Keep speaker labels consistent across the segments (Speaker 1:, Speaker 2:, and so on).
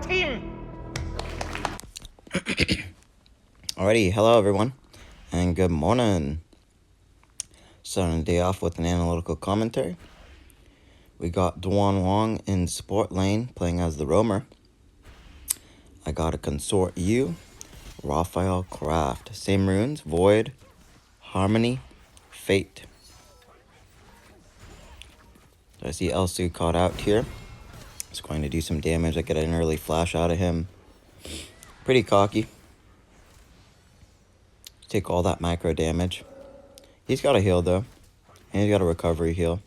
Speaker 1: team.
Speaker 2: Alrighty, hello everyone, and good morning. Starting the day off with an analytical commentary. We got Donghuang in support lane playing as the roamer. I got a consort U, Raphael Craft. Same runes, Void, Harmony, Fate. I see Elsu caught out here. It's going to do some damage. I get an early flash out of him. Pretty cocky. Take all that micro damage. He's got a heal though, and he's got a recovery heal.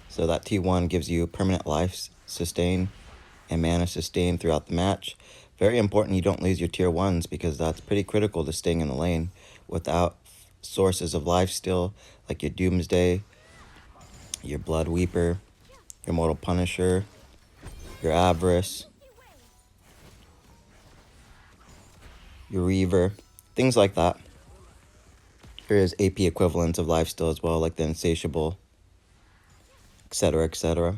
Speaker 2: So that T1 gives you permanent life sustain and mana sustain throughout the match. Very important you don't lose your tier 1s because that's pretty critical to staying in the lane. Without sources of life still, like your Doomsday, your Blood Weeper, your Mortal Punisher, your Avarice, your Reaver, things like that. There is AP equivalents of lifesteal as well, like the Insatiable, etc., etc.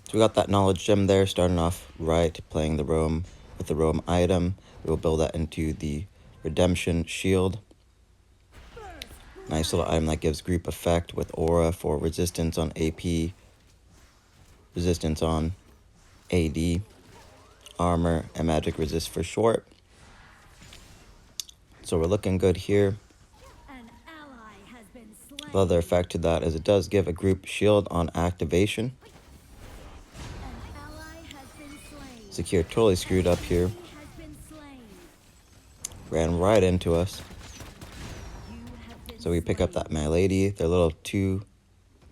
Speaker 2: So we got that knowledge gem there, starting off right, playing the roam with the roam item. We will build that into the redemption shield. Nice little item that gives group effect with aura for resistance on AP, resistance on AD, armor, and magic resist for short. So we're looking good here. The other effect to that is it does give a group shield on activation. Secure totally screwed up here. Ran right into us. So we pick up that my lady. They're a little too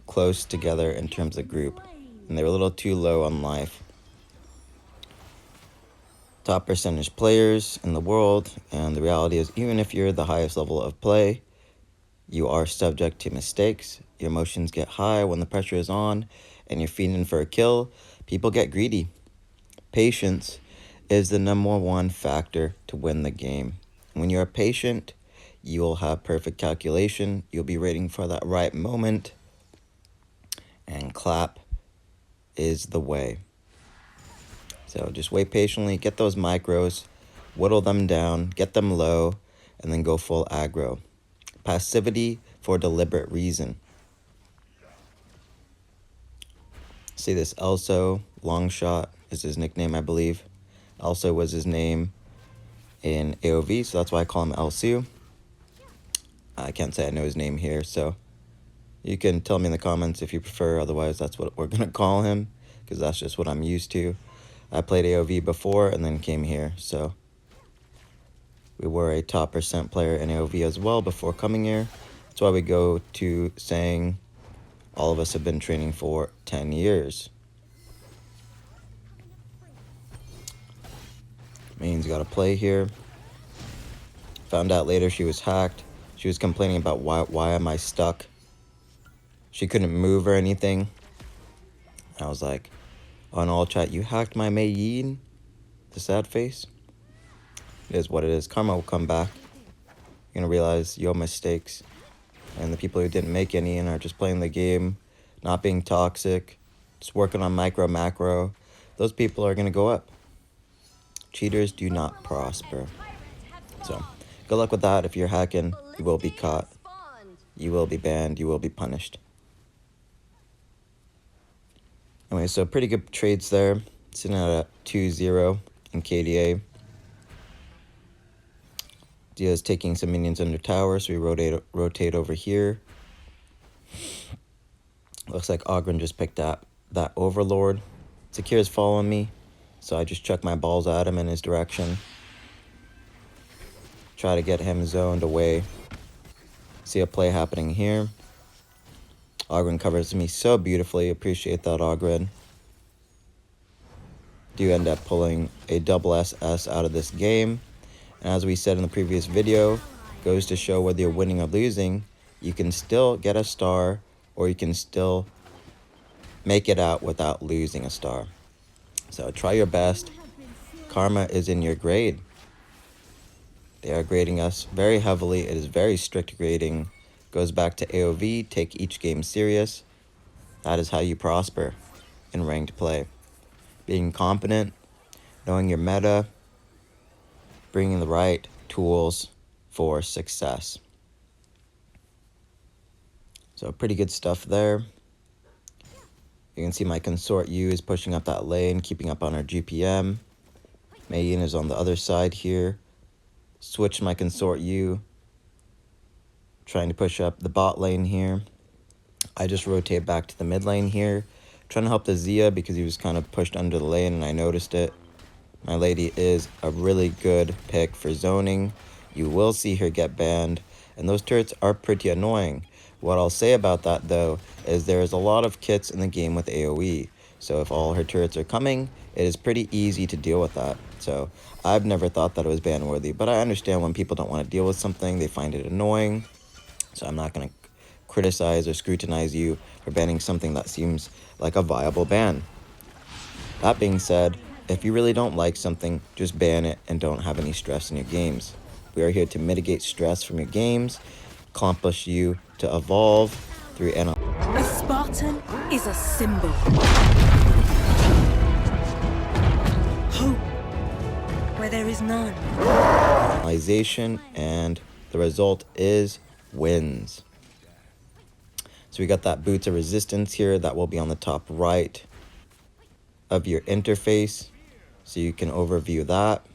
Speaker 2: close together in terms of group, and they're a little too low on life. Top percentage players in the world, and the reality is even if you're the highest level of play, you are subject to mistakes. Your emotions get high when the pressure is on and you're fiending for a kill. People get greedy. Patience is the #1 factor to win the game. When you're patient, you will have perfect calculation. You'll be waiting for that right moment, and clap is the way. So just wait patiently, get those micros, whittle them down, get them low, and then go full aggro. Passivity for deliberate reason. See this Elso, Longshot is his nickname, I believe. Elso was his name in AoV, so that's why I call him Elsu. I can't say I know his name here, so you can tell me in the comments if you prefer, otherwise that's what we're gonna call him, because that's just what I'm used to. I played AoV before and then came here, so we were a top percent player in AoV as well before coming here. That's why we go to saying all of us have been training for 10 years. Means got to play here. Found out later she was hacked. She was complaining about why am I stuck. She couldn't move or anything. I was like, on all chat, you hacked my Mei Yin? The sad face. It is what it is. Karma will come back. You're going to realize your mistakes. And the people who didn't make any and are just playing the game, not being toxic, just working on micro, macro, those people are going to go up. Cheaters do not prosper. So, good luck with that. If you're hacking, you will be caught. You will be banned. You will be punished. Anyway, so pretty good trades there. Sitting at a 2-0 in KDA. Dia's taking some minions under tower, so we rotate over here. Looks like Ogren just picked up that Overlord. Zakir's following me, so I just chuck my balls at him in his direction. Try to get him zoned away. See a play happening here. Ogren covers me so beautifully. Appreciate that, Ogren. Do end up pulling a double SS out of this game. And as we said in the previous video, goes to show whether you're winning or losing, you can still get a star or you can still make it out without losing a star. So try your best. Karma is in your grade. They are grading us very heavily. It is very strict grading. Goes back to AoV, take each game serious. That is how you prosper in ranked play. being competent, knowing your meta, bringing the right tools for success. So pretty good stuff there. You can see my consort U is pushing up that lane, keeping up on our GPM. Minion is on the other side here. Switch my consort U, trying to push up the bot lane here. I just rotate back to the mid lane here, trying to help the Zia because he was kind of pushed under the lane and I noticed it. My lady is a really good pick for zoning. You will see her get banned, and those turrets are pretty annoying. What I'll say about that, though, is there is a lot of kits in the game with AoE. So if all her turrets are coming, it is pretty easy to deal with that. So I've never thought that it was ban worthy, but I understand when people don't want to deal with something, they find it annoying. So I'm not going to criticize or scrutinize you for banning something that seems like a viable ban. That being said, if you really don't like something, just ban it and don't have any stress in your games. We are here to mitigate stress from your games, accomplish you to evolve through
Speaker 1: A Spartan is a symbol. Hope where there is none.
Speaker 2: analyzation, and the result is wins. So we got that boots of resistance here that will be on the top right of your interface, so you can overview that.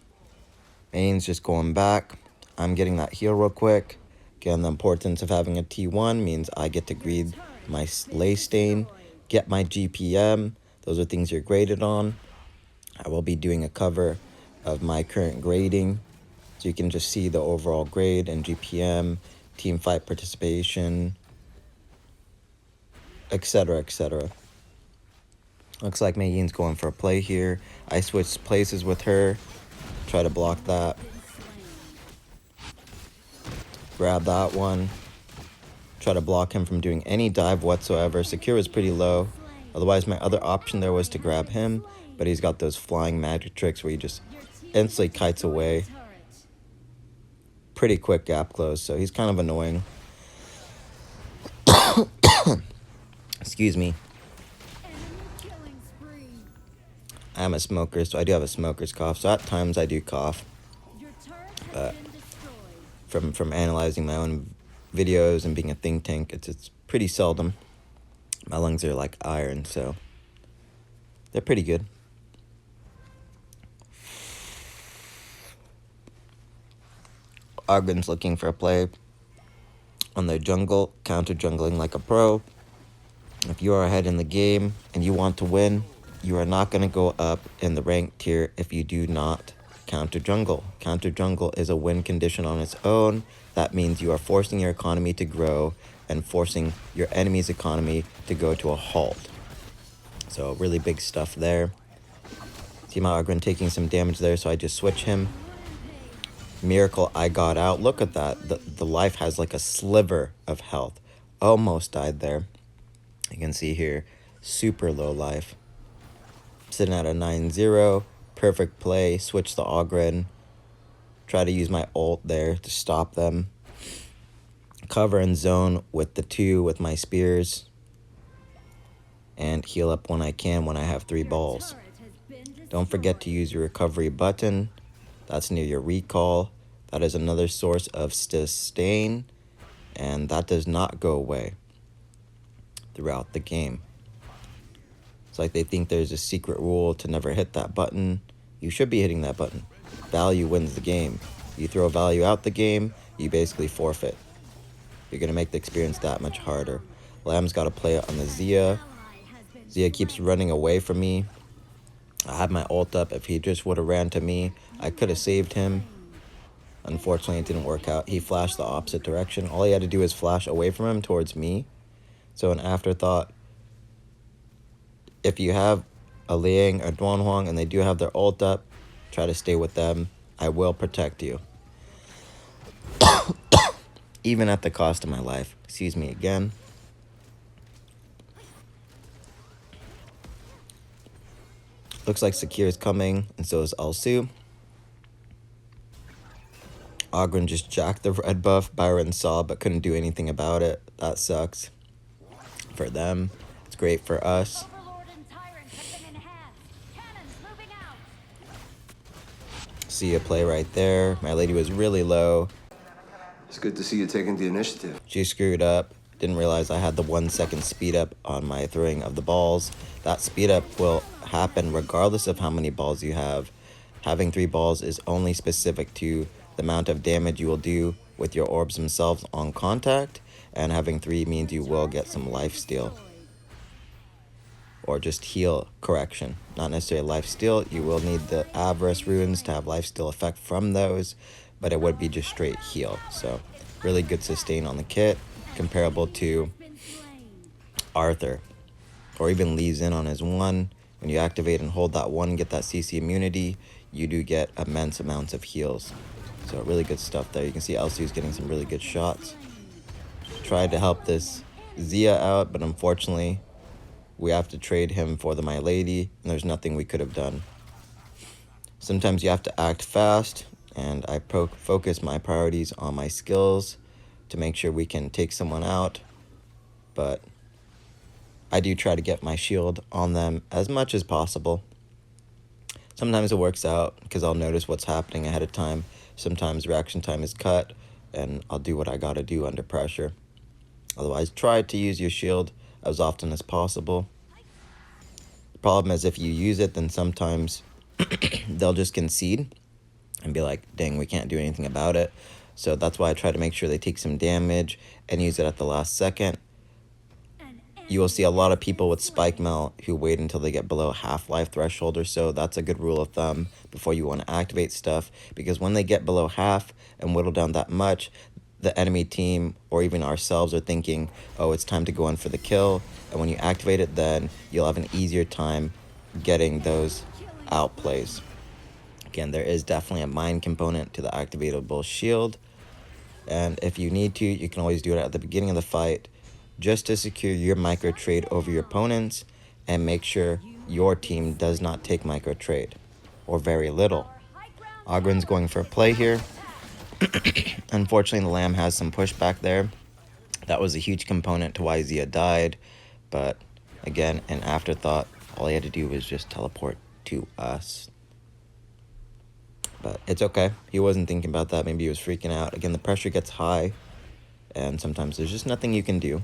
Speaker 2: Main's just going back. I'm getting that heal real quick. Again, the importance of having a T1 means I get to greed my lay stain, get my GPM. Those are things you're graded on. I will be doing a cover of my current grading, so you can just see the overall grade and GPM, team fight participation, etc., etc. Looks like Mayin's going for a play here. I switched places with her. Try to block that. Grab that one. Try to block him from doing any dive whatsoever. Secure was pretty low. Otherwise, my other option there was to grab him. But he's got those flying magic tricks where he just instantly kites away. Pretty quick gap close, so he's kind of annoying. Excuse me. I'm a smoker, so I do have a smoker's cough. So at times I do cough. But from analyzing my own videos and being a think tank, it's pretty seldom. My lungs are like iron, so they're pretty good. Argon's looking for a play on their jungle, counter jungling like a pro. If you are ahead in the game and you want to win, you are not going to go up in the rank tier if you do not counter jungle. Counter jungle is a win condition on its own. That means you are forcing your economy to grow and forcing your enemy's economy to go to a halt. So really big stuff there. See my Argon taking some damage there, so I just switch him. Miracle, I got out. Look at that. The life has like a sliver of health. Almost died there. You can see here, super low life. Sitting at a 9-0. Perfect play. Switch the Ogren. Try to use my ult there to stop them. Cover and zone with the 2 with my spears. And heal up when I can when I have 3 balls. Don't forget to use your recovery button. That's near your recall. That is another source of sustain. And that does not go away throughout the game. It's like they think there's a secret rule to never hit that button. You should be hitting that button. Value wins the game. You throw value out the game, you basically forfeit. You're going to make the experience that much harder. Lamb's got to play it on the Zia. Zia keeps running away from me. I had my ult up. If he just would have ran to me, I could have saved him. Unfortunately, it didn't work out. He flashed the opposite direction. All he had to do was flash away from him towards me. So an afterthought, if you have a Liang or Donghuang and they do have their ult up, try to stay with them. I will protect you. Even at the cost of my life. Excuse me again. Looks like Sakir is coming, and so is Alsu. Ogren just jacked the red buff. Byron saw, but couldn't do anything about it. That sucks. For them. It's great for us. See a play right there. My lady was really low.
Speaker 3: It's good to see you taking the initiative.
Speaker 2: She screwed up. Didn't realize I had the 1 second speed up on my throwing of the balls. That speed up will happen regardless of how many balls you have. Having 3 balls is only specific to the amount of damage you will do with your orbs themselves on contact, and having 3 means you will get some lifesteal. Or just heal, correction. Not necessarily lifesteal. You will need the Avarice runes to have lifesteal effect from those, but it would be just straight heal. So really good sustain on the kit, comparable to Arthur, or even Lee Sin on his 1. When you activate and hold that 1, get that CC immunity, you do get immense amounts of heals. So really good stuff there. You can see Elsie's getting some really good shots. Tried to help this Zia out, but unfortunately we have to trade him for the My Lady, and there's nothing we could have done. Sometimes you have to act fast, and I focus my priorities on my skills to make sure we can take someone out, but I do try to get my shield on them as much as possible. Sometimes it works out because I'll notice what's happening ahead of time. Sometimes reaction time is cut, and I'll do what I gotta do under pressure. Otherwise, try to use your shield as often as possible. The problem is if you use it, then sometimes they'll just concede and be like, dang, we can't do anything about it. So that's why I try to make sure they take some damage and use it at the last second. You will see a lot of people with Spike Melt who wait until they get below half-life threshold or so. That's a good rule of thumb before you want to activate stuff, because when they get below half and whittle down that much, the enemy team or even ourselves are thinking, oh, it's time to go in for the kill. And when you activate it, then you'll have an easier time getting those outplays. Again, there is definitely a mind component to the activatable shield. And if you need to, you can always do it at the beginning of the fight just to secure your micro trade over your opponents and make sure your team does not take micro trade, or very little. Ogren's going for a play here. Unfortunately, the Lamb has some pushback there. That was a huge component to why Zia died, but again, an afterthought. All he had to do was just teleport to us. But it's okay. He wasn't thinking about that. Maybe he was freaking out. Again, the pressure gets high, and sometimes there's just nothing you can do.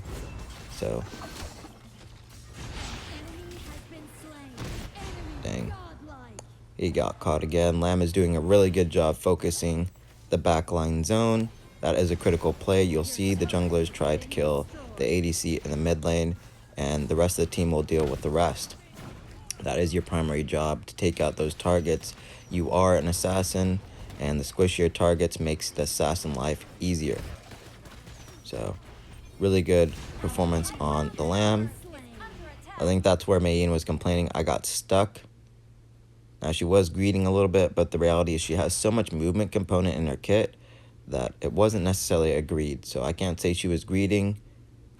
Speaker 2: So, dang. He got caught again. Lamb is doing a really good job focusing the backline zone. That is a critical play. You'll see the junglers try to kill the ADC in the mid lane, and the rest of the team will deal with the rest. That is your primary job, to take out those targets. You are an assassin, and the squishier targets makes the assassin life easier. So, really good performance on the Lamb. I think that's where Mayin was complaining. I got stuck. Now, she was greeting a little bit, but the reality is she has so much movement component in her kit that it wasn't necessarily a greed. So I can't say she was greeting.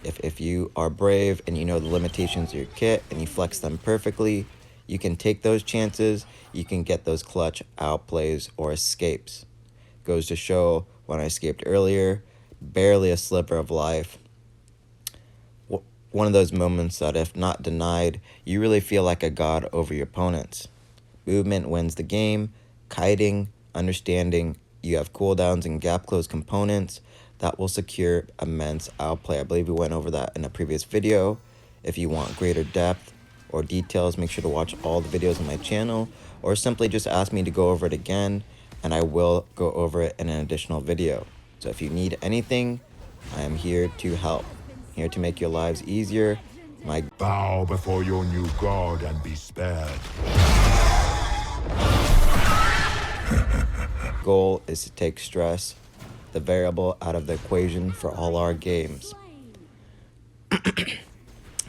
Speaker 2: If you are brave and you know the limitations of your kit and you flex them perfectly, you can take those chances. You can get those clutch outplays or escapes. Goes to show, when I escaped earlier, barely a sliver of life. One of those moments that, if not denied, you really feel like a god over your opponents. Movement wins the game. Kiting, understanding you have cooldowns and gap close components, that will secure immense outplay. I believe we went over that in a previous video. If you want greater depth or details, make sure to watch all the videos on my channel, or simply just ask me to go over it again, and I will go over it in an additional video. So if you need anything, I am here to help. Here to make your lives easier. My
Speaker 4: Bow before your new god and be spared.
Speaker 2: goal is to take stress, the variable, out of the equation for all our games.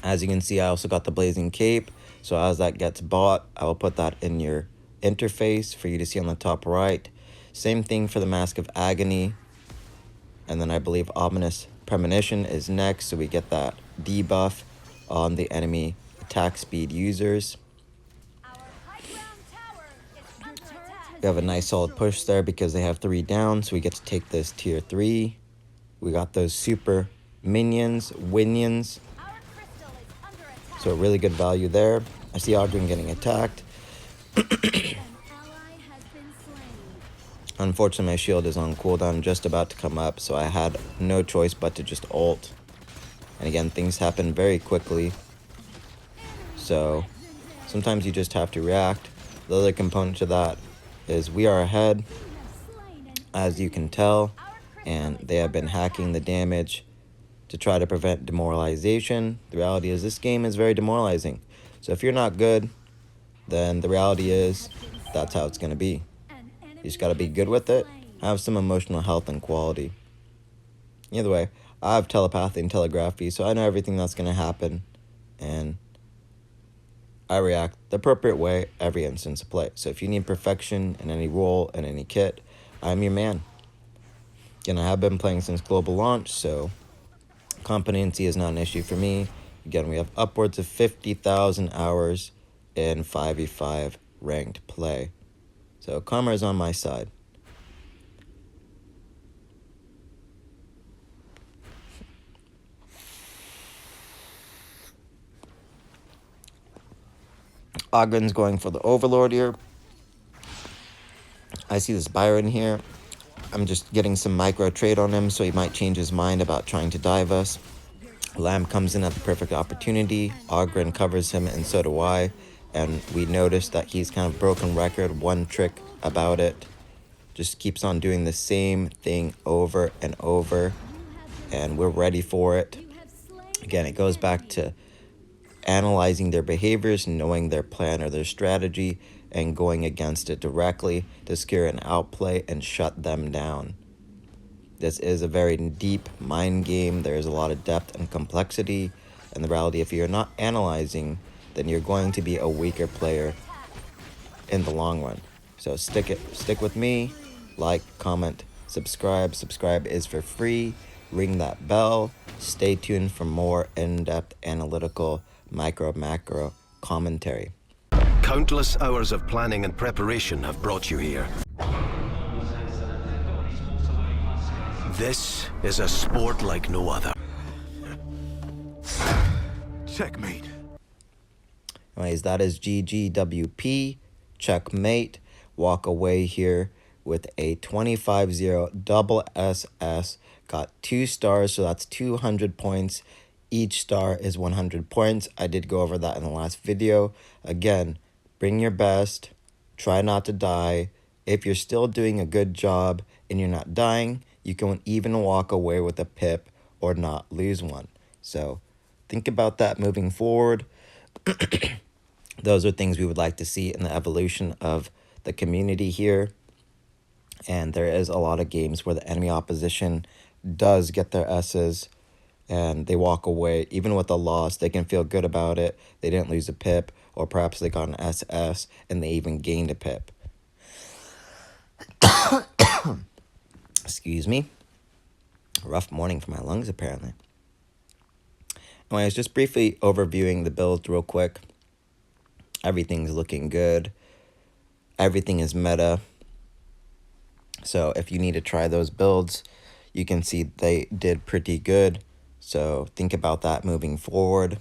Speaker 2: As you can see, I also got the Blazing Cape. So as that gets bought, I will put that in your interface for you to see on the top right. Same thing for the Mask of Agony. And then I believe Ominous Premonition is next, so we get that debuff on the enemy attack speed users. We have a nice solid push there because they have 3 down, so we get to take this tier 3. We got those super minions, Winions. So a really good value there. I see Audrey getting attacked. Unfortunately, my shield is on cooldown, just about to come up, so I had no choice but to just ult. And again, things happen very quickly, so sometimes you just have to react. The other component to that is we are ahead, as you can tell, and they have been hacking the damage to try to prevent demoralization. The reality is this game is very demoralizing. So if you're not good, then the reality is that's how it's going to be. You just got to be good with it, have some emotional health and quality. Either way, I have telepathy and telegraphy, so I know everything that's going to happen, and I react the appropriate way every instance of play. So if you need perfection in any role and any kit, I'm your man. Again, I have been playing since global launch, so competency is not an issue for me. Again, we have upwards of 50,000 hours in 5v5 ranked play. So karma is on my side. Ogren's going for the Overlord here. I see this Byron here. I'm just getting some micro trade on him, so he might change his mind about trying to dive us. Lamb comes in at the perfect opportunity. Ogren covers him, and so do I. And we notice that he's kind of broken record, one trick about it. Just keeps on doing the same thing over and over. And we're ready for it. Again, it goes back to analyzing their behaviors, knowing their plan or their strategy, and going against it directly to secure an outplay and shut them down. This is a very deep mind game. There is a lot of depth and complexity. And the reality, if you're not analyzing, then you're going to be a weaker player in the long run. So stick with me. Like, comment, subscribe. Subscribe is for free. Ring that bell. Stay tuned for more in-depth analytical macro commentary.
Speaker 5: Countless hours of planning and preparation have brought you here. This is a sport like no other.
Speaker 4: Checkmate.
Speaker 2: Anyways, that is GGWP. Checkmate. Walk away here with a 25-0 double SS. Got 2 stars, so that's 200 points. Each star is 100 points. I did go over that in the last video. Again, bring your best. Try not to die. If you're still doing a good job and you're not dying, you can even walk away with a pip or not lose one. So think about that moving forward. Those are things we would like to see in the evolution of the community here. And there is a lot of games where the enemy opposition does get their S's and they walk away. Even with a loss, they can feel good about it. They didn't lose a pip, or perhaps they got an SS and they even gained a pip. Excuse me. Rough morning for my lungs, apparently. Anyways, just briefly overviewing the builds real quick. Everything's looking good. Everything is meta. So if you need to try those builds, you can see they did pretty good. So think about that moving forward.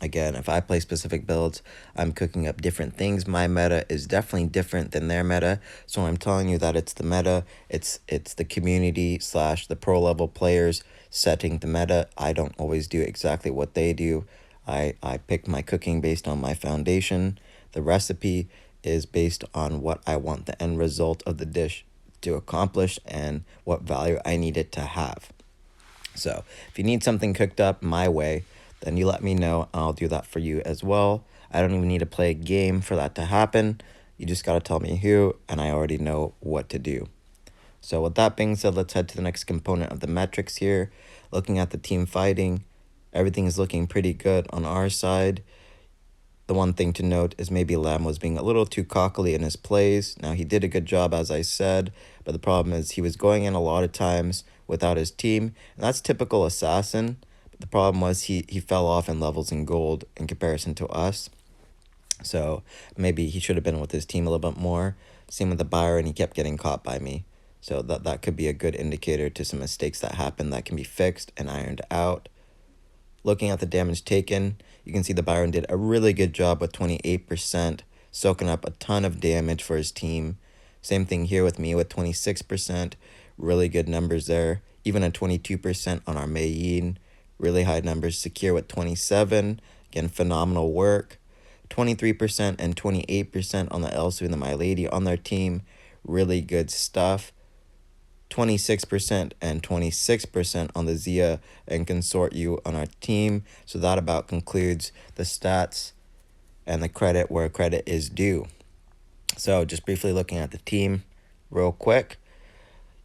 Speaker 2: Again, if I play specific builds, I'm cooking up different things. My meta is definitely different than their meta. So I'm telling you that it's the meta. It's the community / the pro level players setting the meta. I don't always do exactly what they do. I pick my cooking based on my foundation. The recipe is based on what I want the end result of the dish to accomplish and what value I need it to have. So if you need something cooked up my way, then you let me know. I'll do that for you as well. I don't even need to play a game for that to happen. You just got to tell me who, and I already know what to do. So with that being said, let's head to the next component of the metrics here. Looking at the team fighting, everything is looking pretty good on our side. The one thing to note is maybe Lamb was being a little too cockily in his plays. Now, he did a good job, as I said, but the problem is he was going in a lot of times without his team, and that's typical assassin. But the problem was he fell off in levels in gold in comparison to us. So maybe he should have been with his team a little bit more. Same with the Byron, he kept getting caught by me. So that could be a good indicator to some mistakes that happened that can be fixed and ironed out. Looking at the damage taken, you can see the Byron did a really good job with 28%, soaking up a ton of damage for his team. Same thing here with me with 26%. Really good numbers there. Even a 22% on our Mei Yin. Really high numbers. Secure with 27. Again, phenomenal work. 23% and 28% on the Elsu and the My Lady on their team. Really good stuff. 26% and 26% on the Zia and Consort U on our team. So that about concludes the stats and the credit where credit is due. So just briefly looking at the team real quick.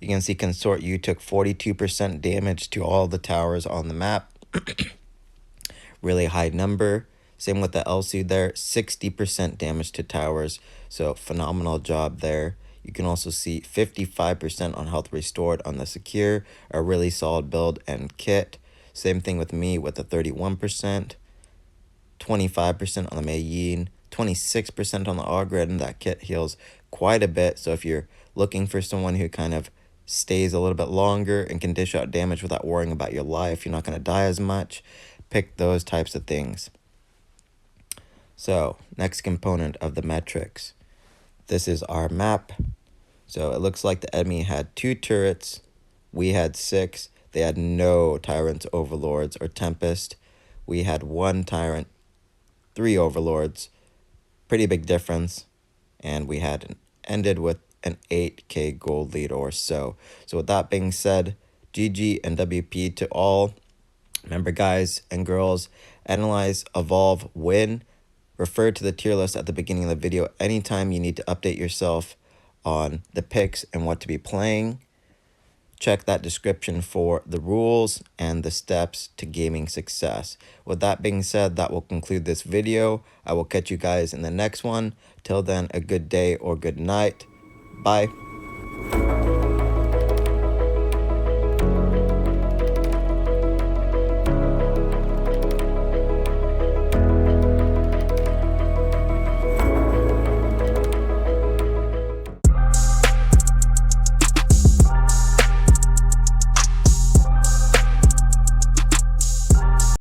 Speaker 2: You can see Consort U took 42% damage to all the towers on the map. Really high number. Same with the Elsu there, 60% damage to towers. So phenomenal job there. You can also see 55% on health restored on the Secure, a really solid build and kit. Same thing with me with the 31%, 25% on the Mei Yin, 26% on the Ogred, and that kit heals quite a bit. So if you're looking for someone who kind of stays a little bit longer and can dish out damage without worrying about your life, you're not going to die as much, pick those types of things. So next component of the metrics. This is our map. So it looks like the enemy had 2 turrets. We had 6. They had no Tyrants, Overlords, or Tempest. We had 1 Tyrant, 3 Overlords. Pretty big difference. And we had ended with an 8k gold lead or so. So with that being said, GG and WP to all. Remember, guys and girls, analyze, evolve, win. Refer to the tier list at the beginning of the video anytime you need to update yourself on the picks and what to be playing. Check that description for the rules and the steps to gaming success. With that being said, that will conclude this video. I will catch you guys in the next one. Till then, a good day or good night. Bye.